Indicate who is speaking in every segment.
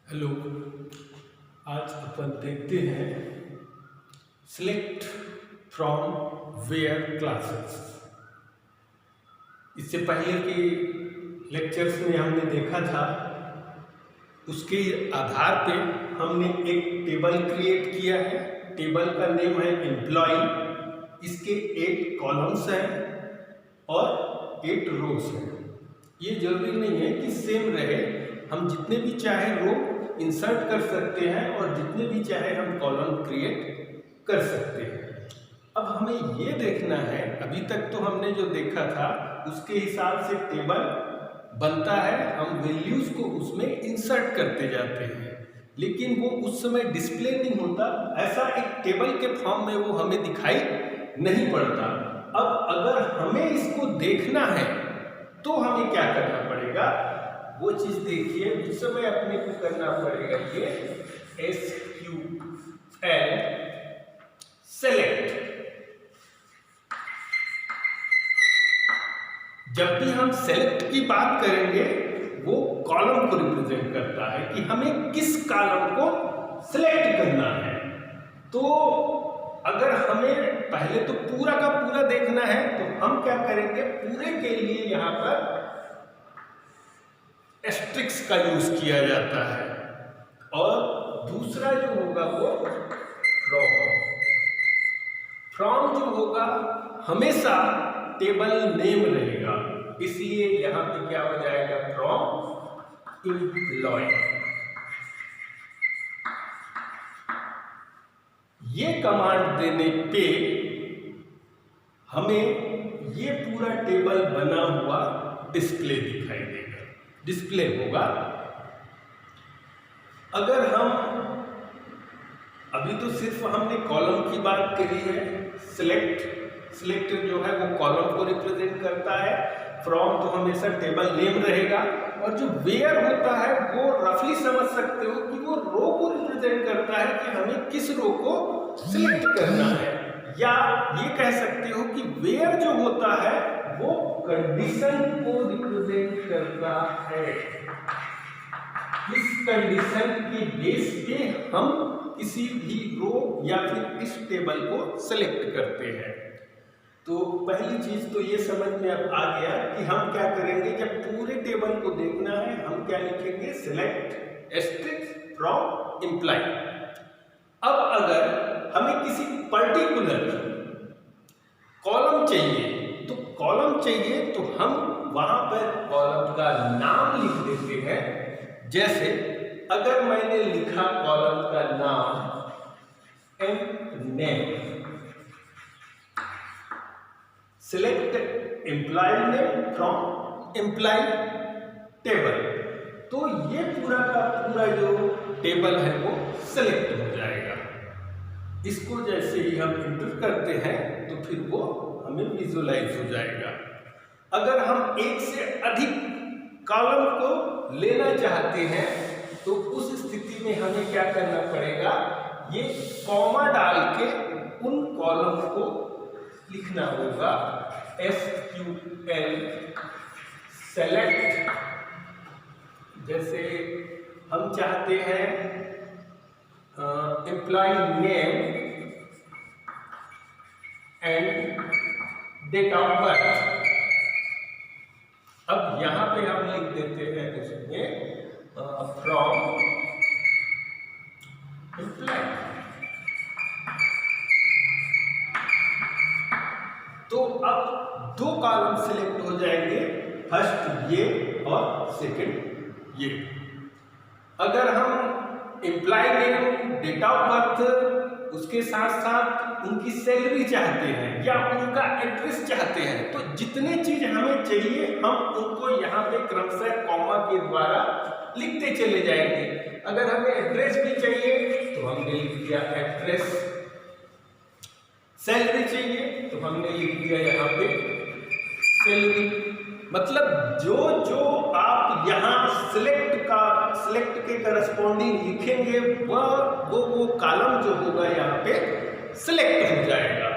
Speaker 1: Hello. आज अपन देखते हैं सिलेक्ट फ्रॉम वेयर क्लासेस। इससे पहले के लेक्चर्स में हमने देखा था, उसके आधार पे हमने एक टेबल क्रिएट किया है। टेबल का नेम है एम्प्लॉय। इसके 8 कॉलम्स हैं और 8 रोज हैं। ये जरूरी नहीं है कि सेम रहे, हम जितने भी चाहे रो इंसर्ट कर सकते हैं और जितने भी चाहे हम कॉलम क्रिएट कर सकते हैं। अब हमें ये देखना है, अभी तक तो हमने जो देखा था उसके हिसाब से टेबल बनता है, हम वैल्यूज को उसमें इंसर्ट करते जाते हैं, लेकिन वो उस समय डिस्प्ले नहीं होता। ऐसा एक टेबल के फॉर्म में वो हमें दिखाई नहीं पड़ता। अब अगर हमें इसको देखना है तो हमें क्या करना पड़ेगा, वो चीज देखिए। उस समय अपने को करना पड़ेगा ये SQL सेलेक्ट। जब भी हम सेलेक्ट की बात करेंगे वो कॉलम को रिप्रेजेंट करता है कि हमें किस कॉलम को सिलेक्ट करना है। तो अगर हमें पहले तो पूरा का पूरा देखना है तो हम क्या करेंगे, पूरे के लिए यहां पर एस्ट्रिक्स का यूज किया जाता है और दूसरा जो होगा वो फ्रॉम जो होगा हमेशा टेबल नेम रहेगा, इसलिए यहां पे क्या हो जाएगा, फ्रॉम एम्प्लॉय। ये कमांड देने पे हमें ये पूरा टेबल बना हुआ डिस्प्ले दिखाई देगा, डिस्प्ले होगा। अगर हम अभी तो सिर्फ हमने कॉलम की बात करी है, सिलेक्ट जो है वो कॉलम को रिप्रेजेंट करता है, फ्रॉम तो हमेशा टेबल नेम रहेगा, और जो वेयर होता है वो रफली समझ सकते हो कि वो रो को रिप्रेजेंट करता है कि हमें किस रो को सिलेक्ट करना है। या ये कह सकते हो कि वेयर जो होता है वो कंडीशन को रिप्रेजेंट करता है। इस कंडीशन के बेस पे हम किसी भी रो या फिर इस टेबल को सिलेक्ट करते हैं। तो पहली चीज तो ये समझ में अब आ गया कि हम क्या करेंगे, जब पूरे टेबल को देखना है हम क्या लिखेंगे, सिलेक्ट एस्ट्रिक्स फ्रॉम एम्प्लॉय। अब अगर हमें किसी पर्टिकुलर कॉलम चाहिए तो हम वहां पर कॉलम का नाम लिख देते हैं। जैसे अगर मैंने लिखा कॉलम का नाम name, select employ name from employ table, तो ये पूरा का पूरा जो टेबल है वो सिलेक्ट हो जाएगा। इसको जैसे ही हम इंटर करते हैं तो फिर वो हमें विजुअलाइज हो जाएगा। अगर हम एक से अधिक कॉलम को लेना चाहते हैं तो उस स्थिति में हमें क्या करना पड़ेगा, ये कॉमा डाल के उन कॉलम को लिखना होगा, SQL सेलेक्ट। जैसे हम चाहते हैं employ name and date of birth. अब यहां पे हम लिख देते हैं उसमें फ्रॉम एम्प्लॉय। तो अब 2 कॉलम सिलेक्ट हो जाएंगे, फर्स्ट ये और सेकंड ये। अगर हम employ name, date of birth, उसके साथ साथ उनकी सैलरी चाहते हैं या उनका एड्रेस चाहते हैं, तो जितने चीज हमें चाहिए हम उनको यहाँ पे क्रमशः कॉमा के द्वारा लिखते चले जाएंगे। अगर हमें एड्रेस भी चाहिए तो हमने लिख दिया एड्रेस, सैलरी चाहिए तो हमने लिख दिया यहाँ पे सैलरी। मतलब जो जो आप यहाँ सिलेक्ट के करस्पॉन्डिंग लिखेंगे वो कॉलम जो होगा यहाँ पे सिलेक्ट हो जाएगा।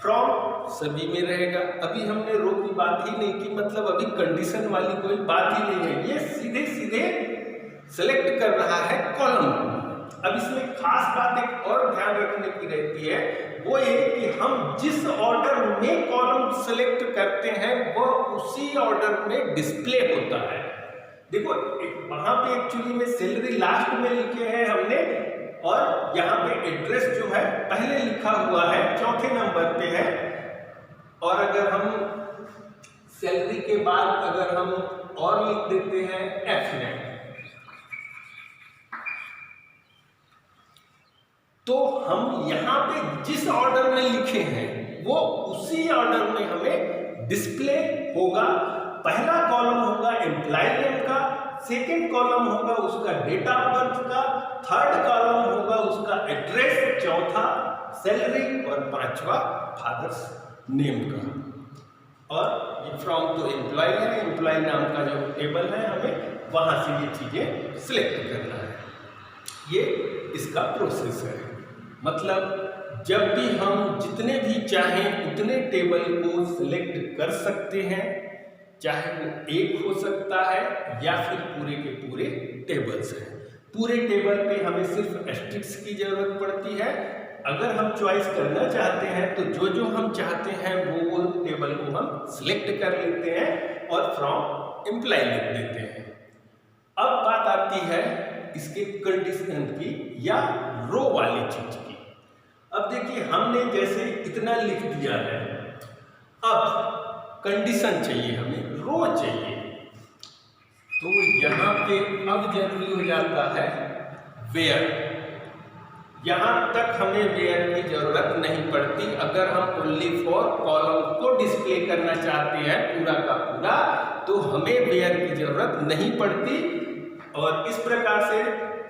Speaker 1: फ्रॉम सभी में रहेगा। अभी हमने रो की बात ही नहीं की, मतलब अभी कंडीशन वाली कोई बात ही नहीं है, ये सीधे सीधे सेलेक्ट कर रहा है कॉलम को। अब इसमें खास बात एक और ध्यान रखने की रहती है, वो ये कि हम जिस ऑर्डर में कॉलम सेलेक्ट करते हैं वह उसी ऑर्डर में डिस्प्ले होता है। देखो वहां पे एक्चुअली में सैलरी लास्ट में लिखे हैं हमने, और यहाँ पे एड्रेस जो है पहले लिखा हुआ है, चौथे नंबर पे है। और अगर हम सैलरी के बाद अगर हम और लिख देते हैं F9, तो हम यहाँ पे जिस ऑर्डर में लिखे हैं वो उसी ऑर्डर में हमें डिस्प्ले होगा। पहला कॉलम होगा एम्प्लॉय नेम का, सेकंड कॉलम होगा उसका डेट ऑफ बर्थ का, थर्ड कॉलम होगा उसका एड्रेस, चौथा सैलरी और पांचवा फादर्स नेम का। और ये फ्रॉम तो एम्प्लॉय है, एम्प्लॉय नाम का जो टेबल है हमें वहां से ये चीजें सिलेक्ट करना है। ये इसका प्रोसेस है। मतलब जब भी हम जितने भी चाहें उतने टेबल को सिलेक्ट कर सकते हैं, चाहे वो एक हो सकता है या फिर पूरे के पूरे टेबल्स हैं। पूरे टेबल पे हमें सिर्फ एस्ट्रिक्स की जरूरत पड़ती है। अगर हम चॉइस करना चाहते हैं तो जो जो हम चाहते हैं वो टेबल को हम सिलेक्ट कर लेते हैं और फ्रॉम एम्प्लॉय लिख देते हैं। अब बात आती है इसके कंडीशन की या रो वाली चीज की। अब देखिए हमने जैसे इतना लिख दिया है, अब कंडीशन चाहिए, हमें रो चाहिए। तो यहाँ पे अब जरूरी हो जाता है वेयर। यहाँ तक हमें वेयर की जरूरत नहीं पड़ती। अगर हम ओनली फॉर कॉलम को डिस्प्ले करना चाहते हैं पूरा का पूरा, तो हमें वेयर की जरूरत नहीं पड़ती। और इस प्रकार से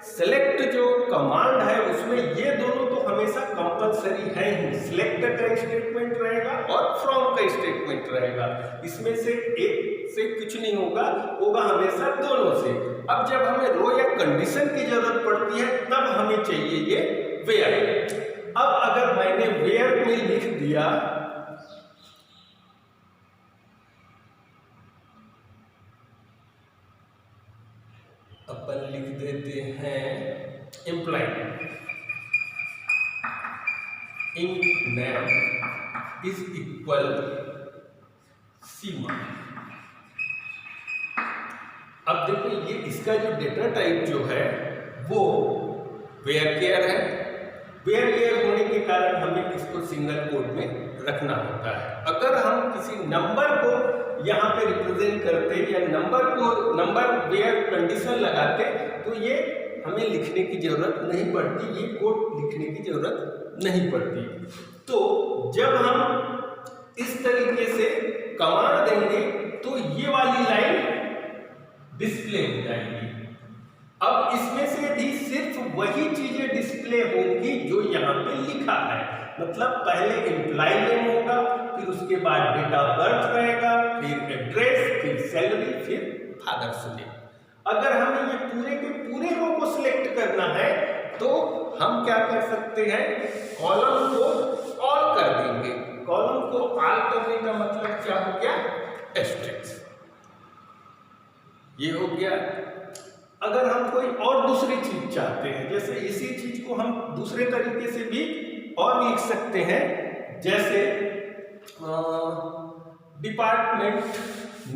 Speaker 1: सेलेक्ट जो कमांड है उसमें ये दोनों तो हमेशा कंपलसरी है ही। सिलेक्ट का स्टेटमेंट रहेगा और फ्रॉम का स्टेटमेंट रहेगा। इसमें से एक से कुछ नहीं होगा, होगा हमेशा दोनों से। अब जब हमें रो या कंडीशन की जरूरत पड़ती है तब हमें चाहिए ये वेयर। अब अगर मैंने वेयर में लिख दिया अपन लिख देते हैं employee name is equal Seema. अब देखो ये इसका जो डेटा टाइप जो है वो वेयर केयर है। वेयर केयर होने के कारण हमें इसको सिंगल कोट में रखना होता है। अगर हम किसी नंबर को यहाँ पे रिप्रेजेंट करते या नंबर वेयर कंडीशन लगाते तो ये हमें लिखने की जरूरत नहीं पड़ती, ये कोड लिखने की जरूरत नहीं पड़ती। तो जब हम इस तरीके से कमांड देंगे तो ये वाली लाइन डिस्प्ले हो जाएगी। अब इसमें से भी सिर्फ वही चीजें डिस्प्ले होंगी जो यहाँ पे लिखा है। मतलब पहले एम्प्लॉय नेम होगा, फिर उसके बाद डेट ऑफ बर्थ रहेगा, फिर एड्रेस, फिर सैलरी, फिर फादर्स नेम। अगर हमें ये पूरे के पूरे रो को सिलेक्ट करना है तो हम क्या कर सकते हैं, कॉलम को ऑल कर देंगे। कॉलम को ऑल करने का मतलब क्या हो गया, एस्ट्रिक्स। ये हो गया। अगर हम कोई और दूसरी चीज चाहते हैं, जैसे इसी चीज को हम दूसरे तरीके से भी और लिख सकते हैं, जैसे डिपार्टमेंट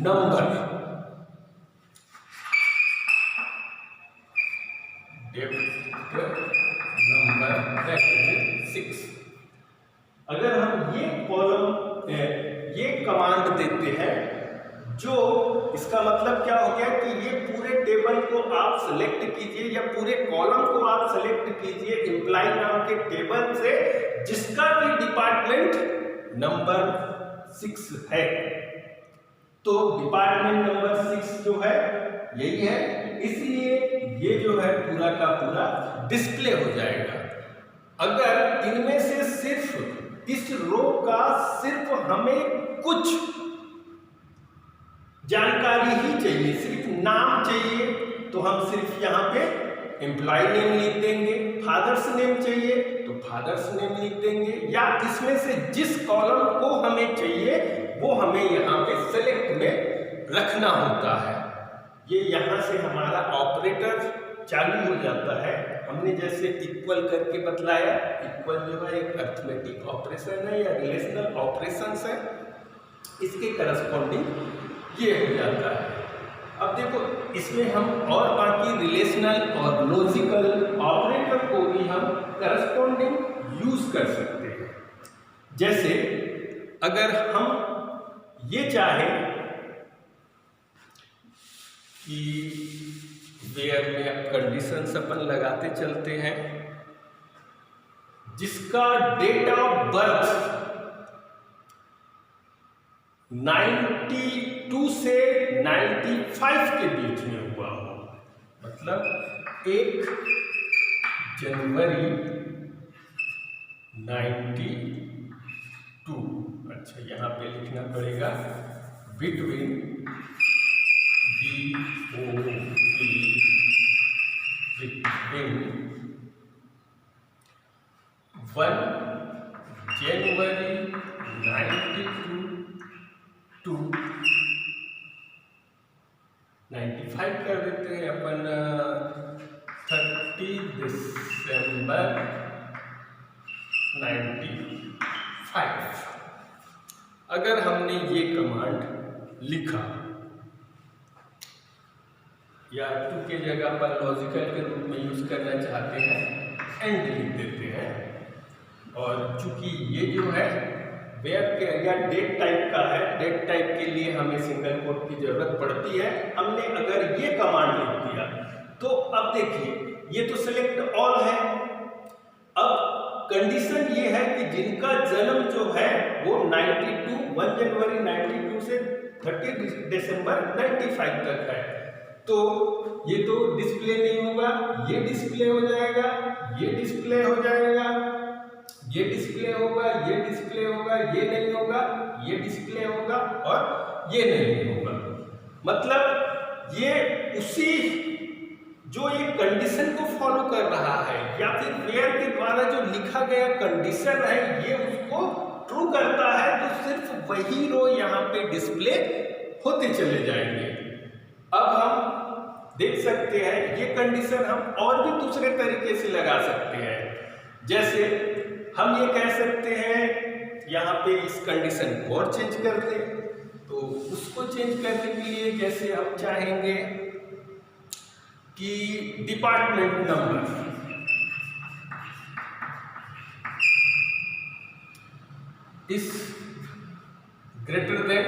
Speaker 1: नंबर, नंबर 6। अगर हम ये कॉलम ये कमांड देते हैं, जो इसका मतलब क्या हो गया कि ये पूरे टेबल को आप सेलेक्ट कीजिए या पूरे कॉलम को आप सेलेक्ट कीजिए एम्प्लॉय नाम के टेबल से जिसका कि डिपार्टमेंट नंबर 6 है। तो डिपार्टमेंट नंबर 6 जो है यही है, इसलिए ये जो है पूरा का पूरा डिस्प्ले हो जाएगा। अगर इनमें से सिर्फ इस रो का सिर्फ हमें कुछ जानकारी ही चाहिए, सिर्फ नाम चाहिए, तो हम सिर्फ यहाँ पे एम्प्लॉय नेम लिख देंगे। फादर्स नेम चाहिए तो फादर्स नेम लिख देंगे, या इसमें से जिस कॉलम को हमें चाहिए वो हमें यहाँ पे सेलेक्ट में रखना होता है। ये यहाँ से हमारा ऑपरेटर चालू हो जाता है। हमने जैसे इक्वल करके बतलाया, इक्वल जो है एक अर्थमेटिक ऑपरेशन है या रिलेशनल ऑपरेशंस है, इसके करस्पॉन्डिंग ये हो जाता है। अब देखो इसमें हम और बाकी रिलेशनल और लॉजिकल ऑपरेटर को भी हम करस्पॉन्डिंग यूज कर सकते हैं। जैसे अगर हम ये चाहें कि वेयर में अब कंडीशंस अपन लगाते चलते हैं, जिसका डेट ऑफ बर्थ 92 से 95 के बीच में हुआ हो, मतलब 1 जनवरी 92, अच्छा यहाँ पे लिखना पड़ेगा बिटवीन बिटवीन 1 जनवरी 92 to 95 कर देते हैं अपन, 30 दिसंबर 95। अगर हमने ये कमांड लिखा या टू के जगह पर लॉजिकल के रूप में यूज करना चाहते हैं, एंड लिख देते हैं। और चूंकि ये जो है वेयर के या डेट टाइप का है, डेट टाइप के लिए हमें सिंगल कोट की जरूरत पड़ती है। हमने अगर ये कमांड लिख दिया तो अब देखिए ये तो सिलेक्ट ऑल है। अब कंडीशन ये है कि जिनका जन्म जो है वो 92 1 जनवरी 92 से 30 दिसंबर 95 तक है, तो ये तो डिस्प्ले नहीं होगा, ये डिस्प्ले हो जाएगा, ये डिस्प्ले हो जाएगा, ये डिस्प्ले होगा, ये डिस्प्ले होगा, ये नहीं होगा, ये डिस्प्ले होगा और ये नहीं होगा। मतलब ये उसी जो ये कंडीशन को फॉलो कर रहा है या फिर वेयर के द्वारा जो लिखा गया कंडीशन है ये उसको ट्रू करता है, तो सिर्फ वही रो यहाँ पे डिस्प्ले होते चले जाएंगे। अब हम देख सकते हैं ये कंडीशन हम और भी दूसरे तरीके से लगा सकते हैं। जैसे हम ये कह सकते हैं यहाँ पे इस कंडीशन को और चेंज कर दें, तो उसको चेंज करने के लिए जैसे हम चाहेंगे कि department number is greater then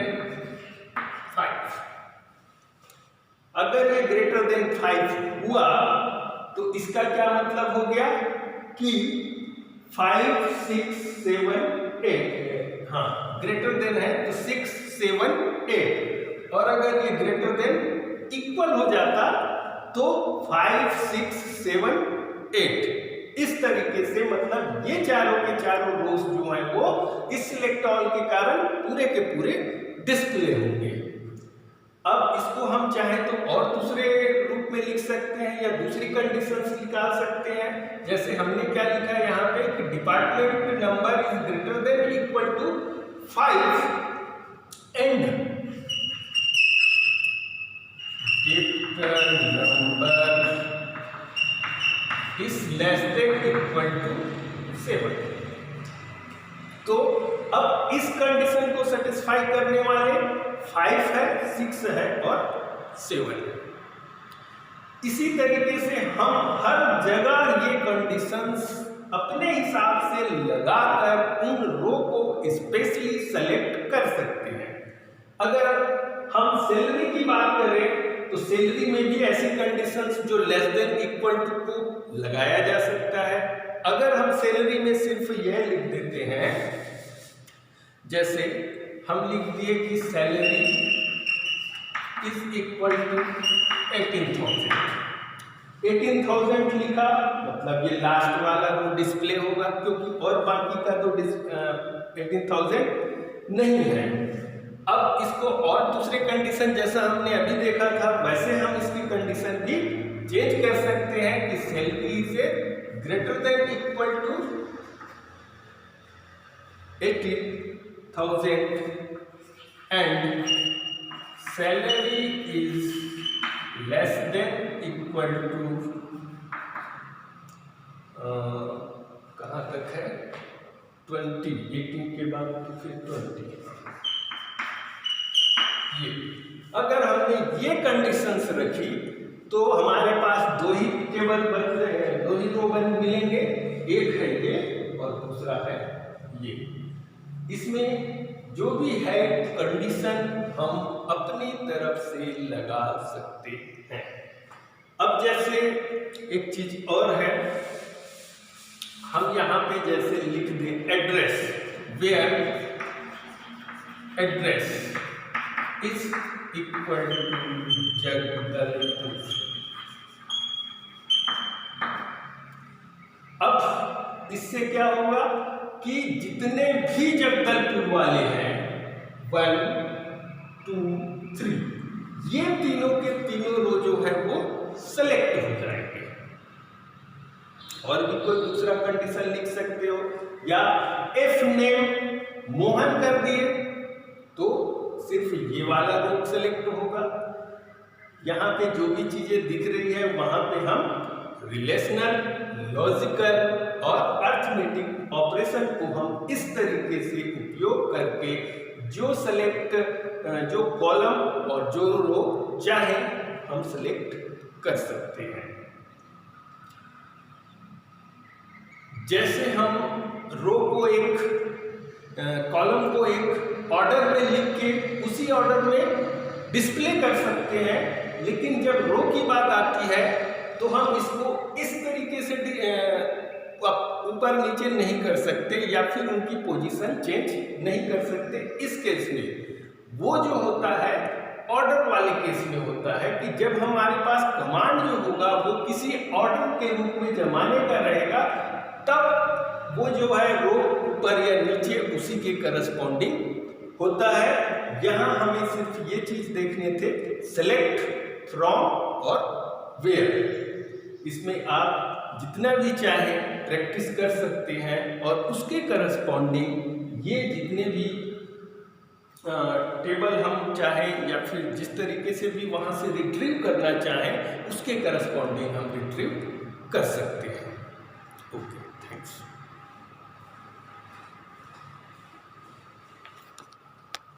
Speaker 1: 5। अगर ये ग्रेटर देन 5 हुआ तो इसका क्या मतलब हो गया कि 5 6 7 8, हाँ ग्रेटर देन है तो 6 7 8, और अगर ये ग्रेटर देन इक्वल हो जाता तो 5 6 7 8। इस तरीके से मतलब ये चारों के चारों रोज जो है वो इस सिलेक्ट ऑल के कारण पूरे के पूरे डिस्प्ले होंगे। अब इसको हम चाहें तो और दूसरे रूप में लिख सकते हैं या दूसरी कंडीशंस निकाल सकते हैं। जैसे हमने क्या लिखा है यहाँ पे कि department number is greater than equal to 5 and number is less than equal to 7। तो अब इस कंडीशन को सेटिस्फाई करने वाले 5 है, 6 है और 7 है। इसी तरीके से हम हर जगह ये कंडीशंस अपने हिसाब से लगाकर उन रो को स्पेशली सेलेक्ट कर सकते हैं। अगर हम सैलरी की बात करें तो सैलरी में भी ऐसी कंडीशंस जो लेस देन इक्वल टू को लगाया जा सकता है। अगर हम सैलरी में सिर्फ यह लिख देते हैं, जैसे हम लिख दिए कि सैलरी इज इक्वल टू 18,000 लिखा, मतलब ये लास्ट वाला वो डिस्प्ले होगा क्योंकि और बाकी का तो 18,000 नहीं है। अब इसको और दूसरे कंडीशन जैसा हमने अभी देखा था वैसे हम इसकी कंडीशन भी चेंज कर सकते हैं कि सैलरी से greater than equal to 18,000 and salary is less than equal to कहाँ तक है 20, 18 के बाद तो फिर 20। ये अगर हमने ये कंडीशंस रखी तो हमारे पास दो ही टेबल बन रहे हैं, दो ही रो बन मिलेंगे, एक है ये और दूसरा है ये। इसमें जो भी है कंडीशन हम अपनी तरफ से लगा सकते हैं। अब जैसे एक चीज और है, हम यहाँ पे जैसे लिख दें address, where address is equal to Jagdalpur. अब इससे क्या होगा कि जितने भी जगदलपुर वाले हैं 1, 2, 3 ये तीनों के तीनों रो जो है वो सेलेक्ट हो जाएंगे। और भी कोई दूसरा कंडीशन लिख सकते हो, या इफ नेम मोहन कर दिए तो सिर्फ ये वाला रो सेलेक्ट होगा। यहाँ पे जो भी चीजें दिख रही है वहां पे हम रिलेशनल, लॉजिकल और अर्थमेटिक ऑपरेशन को हम इस तरीके से उपयोग करके जो कॉलम और जो रो चाहे हम सेलेक्ट कर सकते हैं। जैसे हम रो को कॉलम को एक ऑर्डर में लिख के उसी ऑर्डर में डिस्प्ले कर सकते हैं, लेकिन जब रो की बात आती है तो हम इसको इस तरीके से ऊपर नीचे नहीं कर सकते या फिर उनकी पोजीशन चेंज नहीं कर सकते। इस केस में वो जो होता है ऑर्डर वाले केस में होता है कि जब हमारे पास कमांड जो होगा वो किसी ऑर्डर के रूप में जमाने का रहेगा, तब वो जो है रो ऊपर या नीचे उसी के करस्पॉन्डिंग होता है। यहाँ हमें सिर्फ ये चीज देखने थे, सेलेक्ट फ्रॉम और वेयर। इसमें आप जितना भी चाहे प्रैक्टिस कर सकते हैं और उसके करस्पॉन्डिंग ये जितने भी टेबल हम चाहें या फिर जिस तरीके से भी वहाँ से रिट्रीव करना चाहें उसके करस्पॉन्डिंग हम रिट्रीव कर सकते हैं।